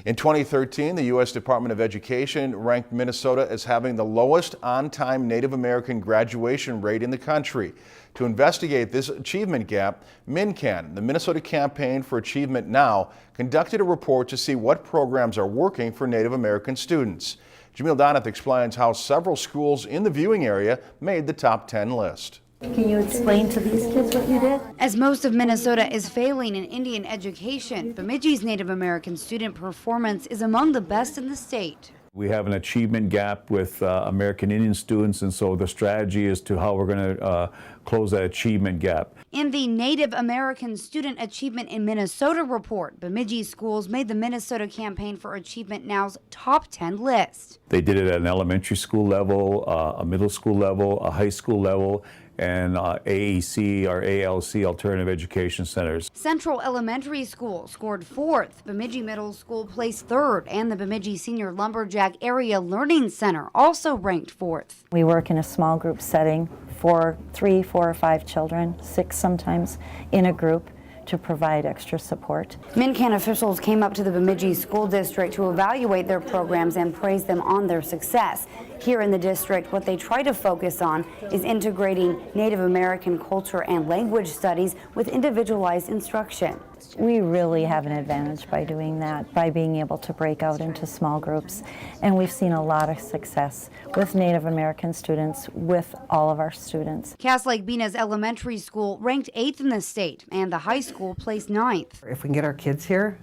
In 2013, the U.S. Department of Education ranked Minnesota as having the lowest on-time Native American graduation rate in the country. To investigate this achievement gap, MNCAN, the Minnesota Campaign for Achievement Now, conducted a report to see what programs are working for Native American students. Jamil Donath explains how several schools in the viewing area made the top 10 list. Can you explain to these kids what you did? As most of Minnesota is failing in Indian education, Bemidji's Native American student performance is among the best in the state. We have an achievement gap with American Indian students, and so the strategy is to how we're going to close that achievement gap. In the Native American Student Achievement in Minnesota report, Bemidji schools made the Minnesota Campaign for Achievement Now's top 10 list. They did it at an elementary school level, a middle school level, a high school level, and AEC or ALC alternative education centers. Central Elementary School scored 4th, Bemidji Middle School placed 3rd, and the Bemidji Senior Lumberjack Area Learning Center also ranked 4th. We work in a small group setting for 3, 4, or 5 children, 6 sometimes, in a group to provide extra support. MNCAN officials came up to the Bemidji School District to evaluate their programs and praise them on their success. Here in the district, what they try to focus on is integrating Native American culture and language studies with individualized instruction. We really have an advantage by doing that, by being able to break out into small groups. And we've seen a lot of success with Native American students, with all of our students. Cass Lake Bena's elementary school ranked 8th in the state, and the high school placed 9th. If we can get our kids here,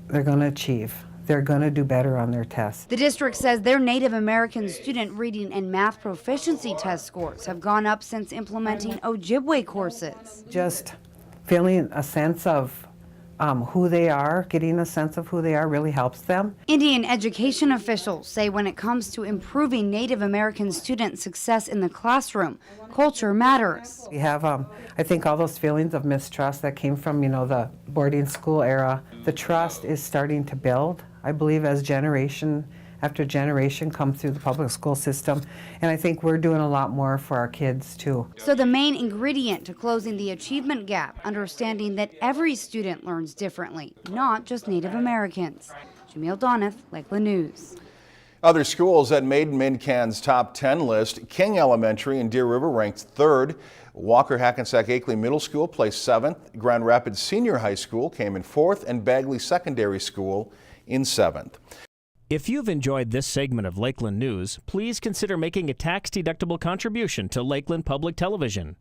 they're going to achieve. They're going to do better on their tests. The district says their Native American student reading and math proficiency test scores have gone up since implementing Ojibwe courses. Just feeling a sense of who they are, getting a sense of who they are really helps them. Indian education officials say when it comes to improving Native American student success in the classroom, culture matters. We have, I think, all those feelings of mistrust that came from, the boarding school era. The trust is starting to build, I believe, as generation after generation come through the public school system, and I think we're doing a lot more for our kids too. So the main ingredient to closing the achievement gap, understanding that every student learns differently, not just Native Americans. Jamil Donath, Lakeland News. Other schools that made MNCAN's top 10 list: King Elementary in Deer River ranked 3rd. Walker Hackensack Akeley Middle School placed 7th. Grand Rapids Senior High School came in 4th, and Bagley Secondary School in 7th. If you've enjoyed this segment of Lakeland News, please consider making a tax-deductible contribution to Lakeland Public Television.